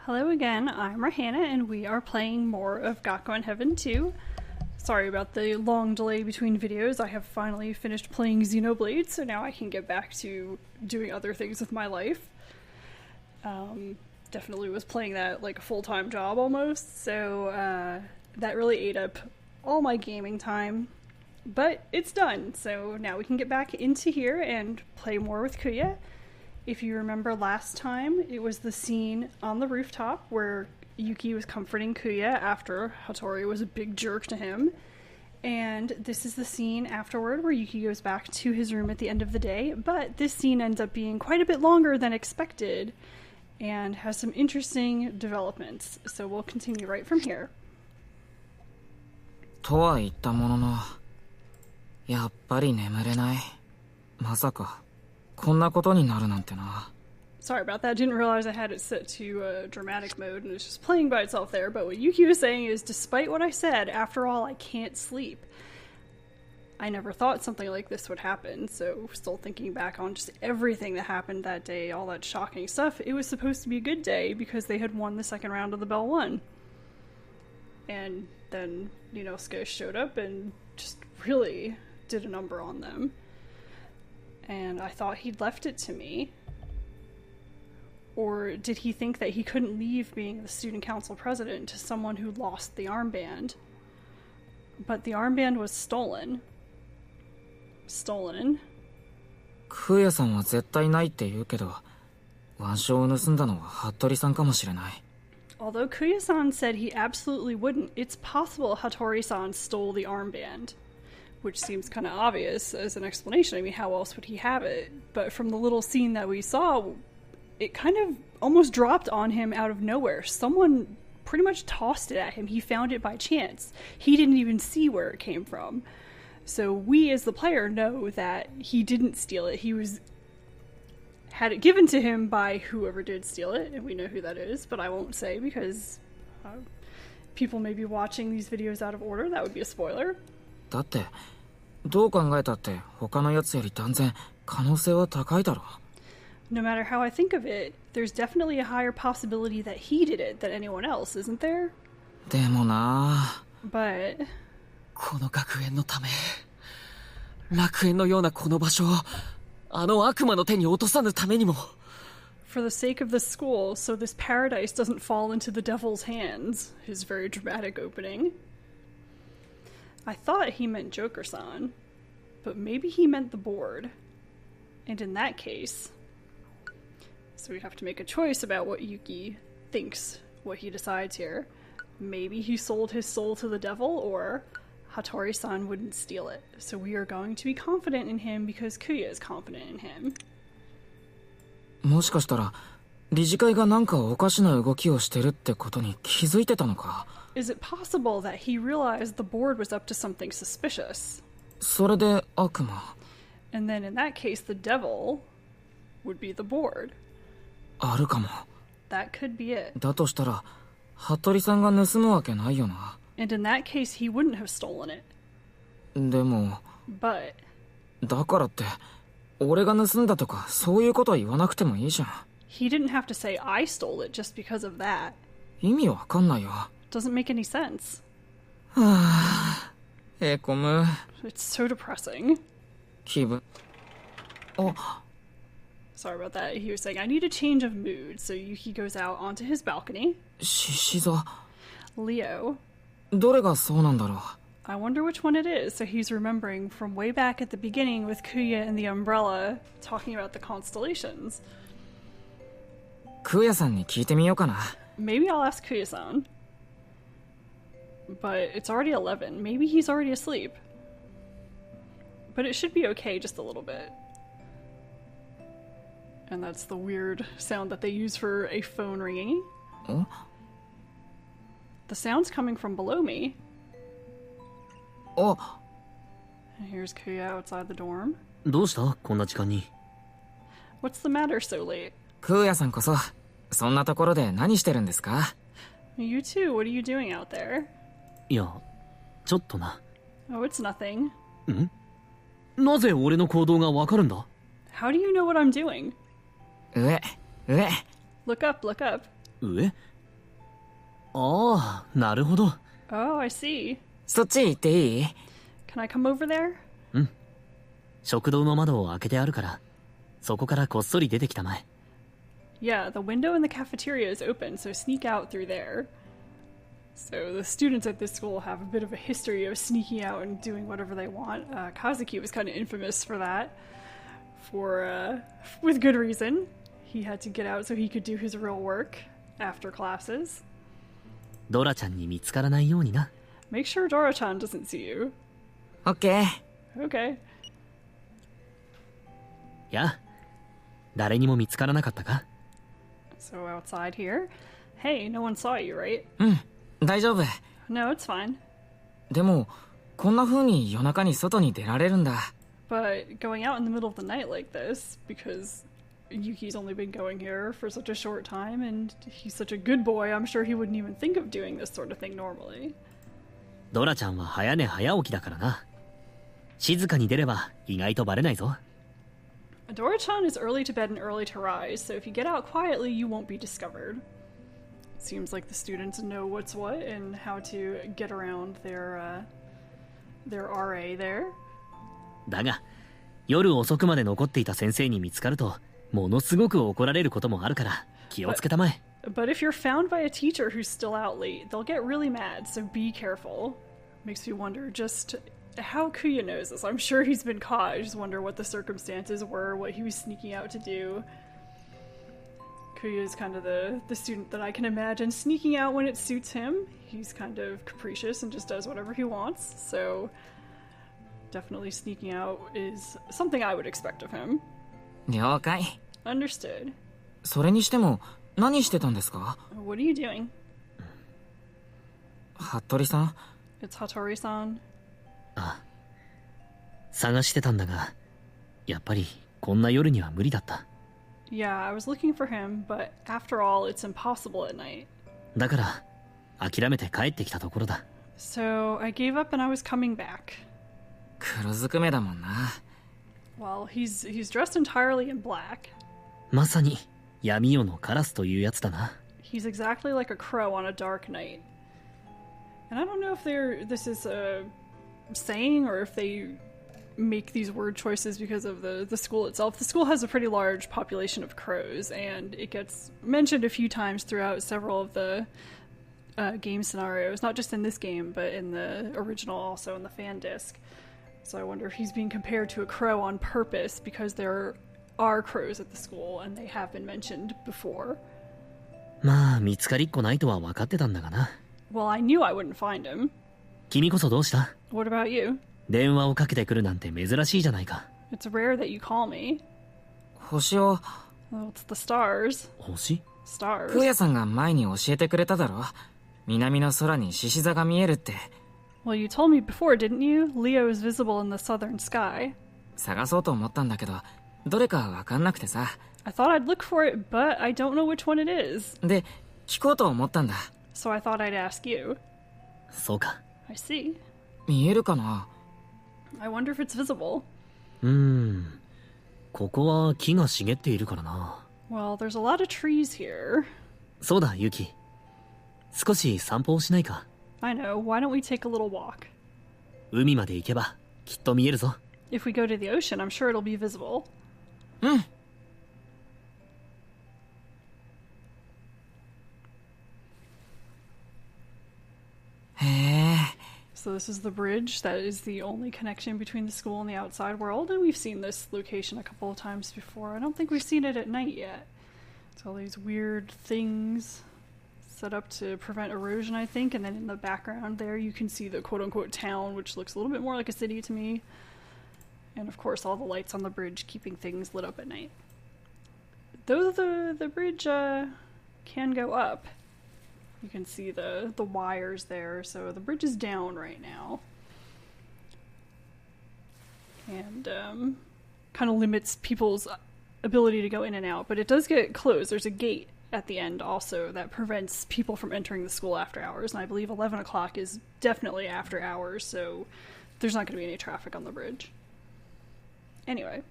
Hello again, I'm Rahana, and we are playing more of Gakuen Heaven 2. Sorry about the long delay between videos. I have finally finished playing Xenoblade, so now I can get back to doing other things with my life. Definitely was playing that like a full-time job almost, so that really ate up all my gaming time. But it's done, so now we can get back into here and play more with Kuya. If you remember last time, it was the scene on the rooftop where Yuki was comforting Kuya after Hattori was a big jerk to him. And this is the scene afterward where Yuki goes back to his room at the end of the day, but this scene ends up being quite a bit longer than expected and has some interesting developments. So we'll continue right from here. とは言ったものの、やっぱり眠れない。まさかこんなことになるなんてな。 Sorry about that. Didn't realize I had it set to dramatic mode and it's just playing by itself there. But what Yuki was saying is, despite what I said, after all, I can't sleep. I never thought something like this would happen. So still thinking back on just everything that happened that day, all that shocking stuff, it was supposed to be a good day because they had won the second round of the Bell 1. And then, you know, Ske showed up and just really did a number on them. And I thought he'd left it to me. Or did he think that he couldn't leave being the student council president to someone who lost the armband? But the armband was stolen. Stolen. クーヤさんは絶対ないって言うけど、腕章を盗んだのは服部さんかもしれない。 Although Kuya-san said he absolutely wouldn't, it's possible Hattori-san stole the armband. Which seems kind of obvious as an explanation. I mean, how else would he have it? But from the little scene that we saw, it kind of almost dropped on him out of nowhere. Someone pretty much tossed it at him. He found it by chance. He didn't even see where it came from. So we as the player know that he didn't steal it. He had it given to him by whoever did steal it, and we know who that is, but I won't say because people may be watching these videos out of order. That would be a spoiler. だってどう考えたって他のやつより断然可能性は高いだろ。 No matter how I think of it, there's definitely a higher possibility that he did it than anyone else, isn't there? でもな。 But この学園のため、楽園のようなこの場所をあの悪魔の手に落とさぬためにも。 for the sake of the school, so this paradise doesn't fall into the devil's hands. His very dramatic opening. I thought he meant Joker-san, but maybe he meant the board. And in that case, so we have to make a choice about what Yuki thinks, what he decides here. Maybe he sold his soul to the devil, or Hattori-san wouldn't steal it. So we are going to be confident in him because Kuya is confident in him. もしかしたら理事会がなんかおかしな動きをしてるってことに気づいてたのか。 Is it possible that he realized the board was up to something suspicious? それで悪魔。 And then in that case, the devil would be the board. あるかも。 That could be it. だとしたら服部さんが盗むわけないよな。 And in that case, he wouldn't have stolen it. でも But だからって俺が盗んだとかそういうことは言わなくてもいいじゃん。 he didn't have to say I stole it just because of that. 意味わかんないよ。 Doesn't make any sense. はあ、へこむ。 It's so depressing. 気分。あ、 Sorry about that. He was saying, I need a change of mood. So Yuki goes out onto his balcony. 獅子座。 Leo. どれがそうなんだろう。 I wonder which one it is. So he's remembering from way back at the beginning with Kuya and the umbrella talking about the constellations. クーヤさんに聞いてみようかな。 Maybe I'll ask Kuya-san. But it's already 11. Maybe he's already asleep. But it should be okay just a little bit. And that's the weird sound that they use for a phone ringing. Huh? The sound's coming from below me. Oh. And here's Kuya outside the dorm. どうしたこんな時間に。 What's the matter so late? クーヤさんこそそんなところで何してるんですか？ You too. What are you doing out there? いや、ちょっとな。 Oh, it's nothing. ん？なぜ俺の行動がわかるんだ？ How do you know what I'm doing? 上。 Look up, look up. 上？ああ、なるほど。Oh, I see. そっち行っていい？ Can I come over there? 食堂の窓を開けてあるから、そこからこっそり出てきたまえ。Yeah, the window in the cafeteria is open, so sneak out through there. So the students at this school have a bit of a history of sneaking out and doing whatever they want. Kazuki was kind of infamous for that, with good reason. He had to get out so he could do his real work after classes. ドラちゃんに見つからないようにな。Make sure Dora-chan doesn't see you. オッケー。 Okay. や、誰にも見つからなかったか？ So outside here. Hey, no one saw you, right? 大丈夫。 No, it's fine. でも、こんな風に夜中に外に出られるんだ。But going out in the middle of the night like this, because Yuki's only been going here for such a short time, and he's such a good boy, I'm sure he wouldn't even think of doing this sort of thing normally. ドラちゃんは早寝早起きだからな。静かに出れば意外とバレないぞ。Dora-chan is early to bed and early to rise, so if you get out quietly, you won't be discovered. It seems like the students know what's what and how to get around their RA there. だが、夜遅くまで残っていた先生に見つかると、ものすごく怒られることもあるから、気をつけたまえ。But if you're found by a teacher who's still out late, they'll get really mad, so be careful. Makes me wonder just how Kuya knows this. I'm sure he's been caught. I just wonder what the circumstances were, what he was sneaking out to do. Kuya is kind of the student that I can imagine sneaking out when it suits him. He's kind of capricious and just does whatever he wants, so definitely sneaking out is something I would expect of him. 了解。 Understood. それにしても、何してたんですか？ What are you doing? 服部さん？ It's Hattori-san. 探してたんだが、やっぱりこんな夜には無理だった。Yeah, I was looking for him, but after all, it's impossible at night. だから、諦めて帰ってきたところだ。So I gave up and I was coming back. 黒ずくめだもんな。Well, he's dressed entirely in black. まさに闇夜のカラスというやつだな。He's exactly like a crow on a dark night. And I don't know if this is a saying or if they make these word choices because of the school itself. The school has a pretty large population of crows, and it gets mentioned a few times throughout several of the game scenarios, not just in this game, but in the original, also in the fan disc. So I wonder if he's being compared to a crow on purpose because there are crows at the school, and they have been mentioned before. まあ見つかりっこないとは分かってたんだがな。Well, I knew I wouldn't find him. 君こそどうした？ What about you? 電話をかけてくるなんて珍しいじゃないか。 It's rare that you call me. 星を、 Well, it's the stars. 星？ Stars. クヤさんが前に教えてくれただろ。南の空に獅子座が見えるって。Well, you told me before, didn't you? Leo is visible in the southern sky. 探そうと思ったんだけど、どれかわかんなくてさ。I thought I'd look for it, but I don't know which one it is. で、聞こうと思ったんだ。So I thought I'd ask you. そうか。I see. 見えるかな？ I wonder if it's visible. ここは木が茂っているからな。Well, there's a lot of trees here. そうだ、ユキ。少し散歩をしないか？ I know. Why don't we take a little walk? 海まで行けばきっと見えるぞ。If we go to the ocean, I'm sure it'll be visible. うん。へえ。So this is the bridge that is the only connection between the school and the outside world, and we've seen this location a couple of times before. I don't think we've seen it at night yet. It's all these weird things set up to prevent erosion, I think, and then in the background there you can see the quote-unquote town, which looks a little bit more like a city to me. And of course all the lights on the bridge keeping things lit up at night. Though the bridge can go up. You can see the wires there, so the bridge is down right now. And kind of limits people's ability to go in and out, but it does get closed. There's a gate at the end also that prevents people from entering the school after hours, and I believe 11 o'clock is definitely after hours, so there's not going to be any traffic on the bridge. Anyway.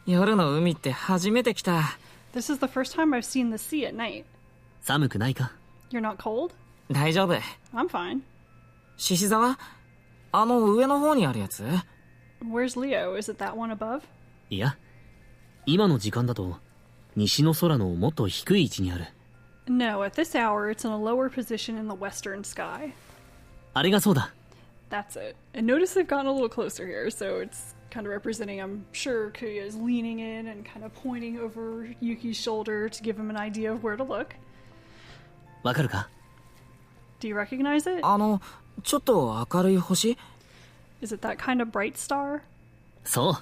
夜の海って初めて来た。This is the first time I've seen the sea at night. 寒くないか？ You're not cold? 大丈夫。 I'm fine. 獅子座は上の方にあるやつ？ Where's Leo? Is it that one above? いや、今の時間だと西の空のもっと低い位置にある。 No, at this hour it's in a lower position in the western sky. あれがそうだ。 That's it. And notice they've gotten a little closer here, so it's kind of representing, I'm sure Kuya is leaning in and kind of pointing over Yuki's shoulder to give him an idea of where to look. わかるか？ Do you recognize it? ちょっと明るい星？ Is it that kind of bright star? そう。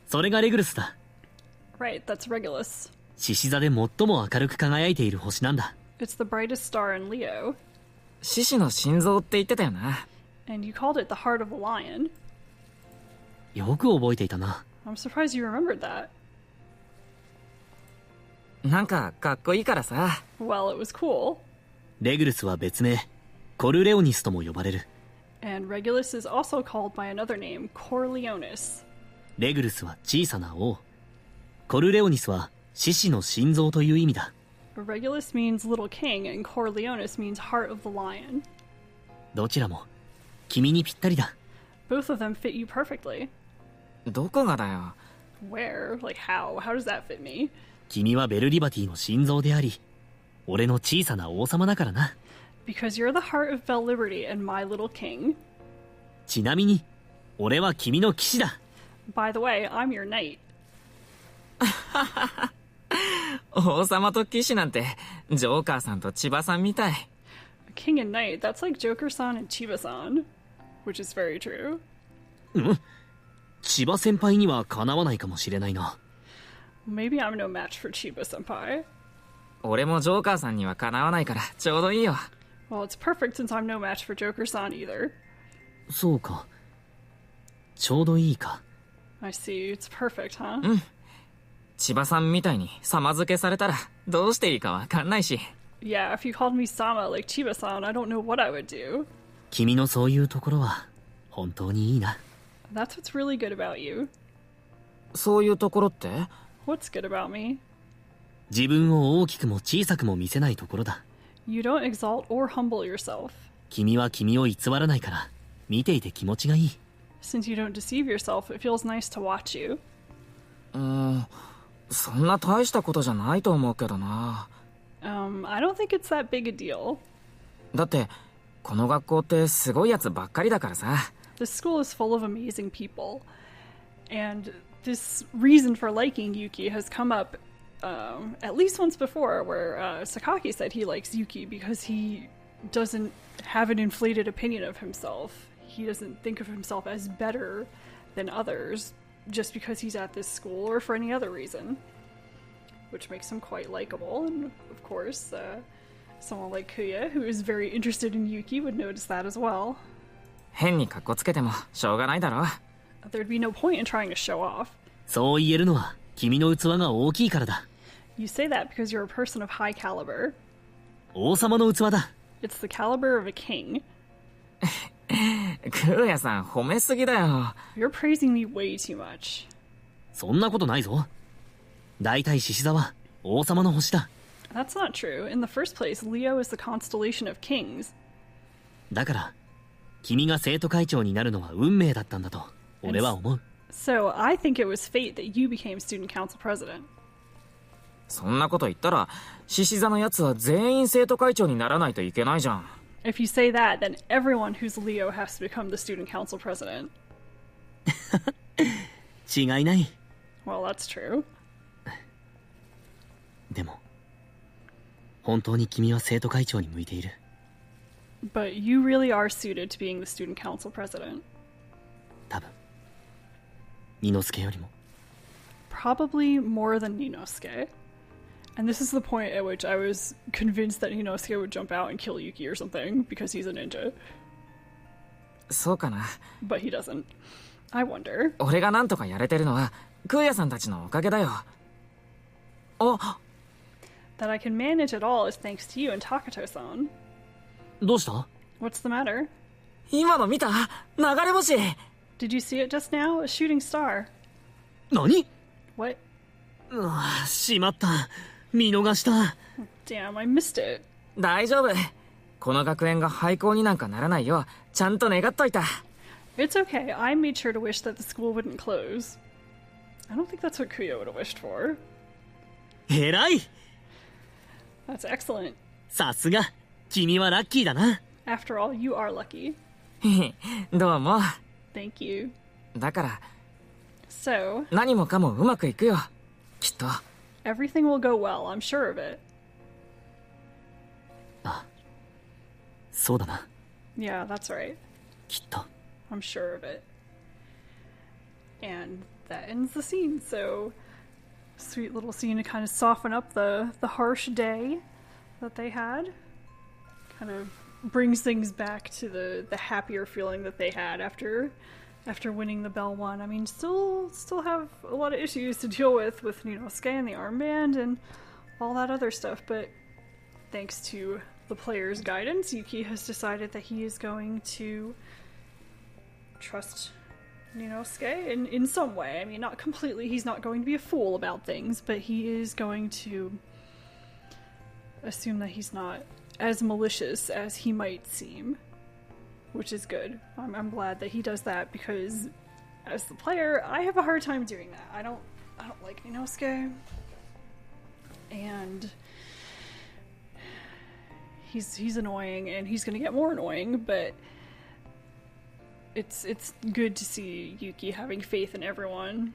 それがレグルスだ。 Right, that's Regulus. 獅子座で最も明るく輝いている星なんだ。 It's the brightest star in Leo. 獅子の心臓って言ってたよな。 And you called it the heart of a lion. よく覚えていたな。 I'm surprised you remembered that. なんかかっこいいからさ。 Well, it was cool. レグルスは別名、コルレオニスとも呼ばれる。 And Regulus is also called by another name, Corleonis. レグルスは小さな王。コルレオニスは獅子の心臓という意味だ。 Regulus means little king, and Corleonis means heart of the lion. どちらも君にぴったりだ。 Both of them fit you perfectly. どこがだよ。 Where? Like how? How does that fit me? 君はベルリバティの心臓であり、俺の小さな王様だからな。 Because you're the heart of Belle Liberty and my little king. ちなみに、俺は君の騎士だ。 By the way, I'm your knight. 王様と騎士なんてジョーカーさんと千葉さんみたい。 A king and knight, that's like Joker-san and Chiba-san. Which is very true. 千葉先輩にはかなわないかもしれないな。 Maybe I'm no match for Chiba-senpai. 俺もジョーカーさんにはかなわないからちょうどいいよ。 Well, it's perfect since I'm no match for Joker-san either. そうか。ちょうどいいか。 I see. It's perfect, huh? 千葉さんみたいに様付けされたらどうしていいかわかんないし。 Yeah, if you called me Sama like Chiba-san, I don't know what I would do. 君のそういうところは本当にいいな。 That's what's really good about you. そういうところって？ What's good about me? 自分を大きくも小さくも見せないところだ。 You don't exalt or humble yourself. 君は君を偽らないから見ていて気持ちがいい。 Since you don't deceive yourself, it feels nice to watch you. そんな大したことじゃないと思うけどな。I don't think it's that big a deal. だってこの学校ってすごいやつばっかりだからさ。 This school is full of amazing people. And this reason for liking Yuki has come up at least once before, where Sakaki said he likes Yuki because he doesn't have an inflated opinion of himself. He doesn't think of himself as better than others just because he's at this school or for any other reason, which makes him quite likable. And of course, someone like Kuya, who is very interested in Yuki, would notice that as well. 変にカッコつけてもしょうがないだろ。 There'd be no point in trying to show off. そう言えるのは君の器が大きいからだ。 You say that because you're a person of high caliber. 王様の器だ。 It's the caliber of a king. クーヤさん褒めすぎだよ。 You're praising me way too much. そんなことないぞ。大体獅子座は王様の星だ。 That's not true. In the first place, Leo is the constellation of kings. だから君が生徒会長になるのは運命だったんだと俺は思う。 So I think it was fate that you became student council president. そんなこと言ったら獅子座のやつは全員生徒会長にならないといけないじゃん。 If you say that, then everyone who's Leo has to become the student council president. 違いない。 Well, that's true. でも本当に君は生徒会長に向いている。 But you really are suited to being the student council president. 多分二之助よりも。 Probably more than Ninosuke. And this is the point at which I was convinced that Ninosuke would jump out and kill Yuki or something because he's a ninja. そうかな。 But he doesn't. I wonder. 俺がなんとかやれてるのはクーヤさんたちのおかげだよ。あ、 That I can manage it all is thanks to you and Takato-san. どうした？ What's the matter? 今の見た？流れ星。 Did you see it just now? A shooting star. 何？ What? しまった。見逃した。Damn, I missed it. 大丈夫。この学園が廃校になんかならないよう、ちゃんと願っといた。It's okay. I made sure to wish that the school wouldn't close. I don't think that's what Kuya would have wished for. 偉い。 That's excellent. さすが。君はラッキーだな。 After all, you are lucky. どうも。 Thank you. だから、 So, 何もかもうまくいくよ。きっと。 everything will go well, I'm sure of it. そうだな。 Yeah, that's right. きっと。 I'm sure of it. And that ends the scene, so sweet little scene to kind of soften up the harsh day that they had. Kind of brings things back to the happier feeling that they had after winning the Bell One. I mean, still have a lot of issues to deal with Ninosuke and the armband and all that other stuff, but thanks to the player's guidance, Yuki has decided that he is going to trust Ninosuke in some way. I mean, not completely, he's not going to be a fool about things, but he is going to assume that he's not as malicious as he might seem, which is good. I'm glad that he does that, because as the player, I have a hard time doing that. I don't like Ninosuke, and he's annoying, and he's gonna get more annoying, but it's good to see Yuki having faith in everyone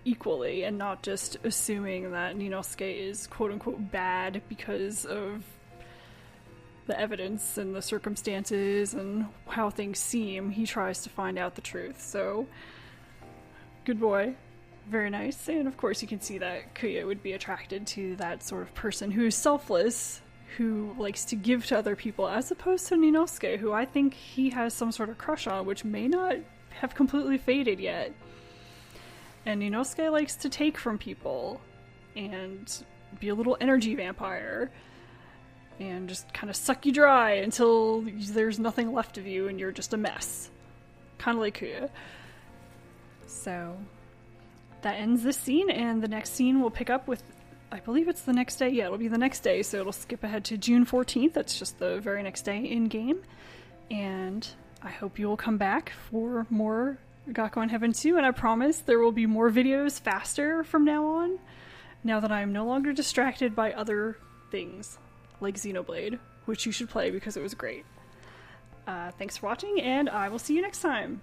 equally and not just assuming that Ninosuke is quote-unquote bad because of the evidence and the circumstances and how things seem. He tries to find out the truth, so good boy. Very nice. And of course you can see that Kuya would be attracted to that sort of person who is selfless, who likes to give to other people, as opposed to Ninosuke, who I think he has some sort of crush on, which may not have completely faded yet. And Ninosuke likes to take from people and be a little energy vampire and just kind of suck you dry until there's nothing left of you and you're just a mess. Kind of like Kuya. So that ends this scene, and the next scene will pick up with, I believe it's the next day. Yeah, it'll be the next day, so it'll skip ahead to June 14th. That's just the very next day in-game. And I hope you will come back for more Gakuen Heaven 2, and I promise there will be more videos faster from now on, now that I'm no longer distracted by other things, like Xenoblade, which you should play because it was great. Thanks for watching, and I will see you next time!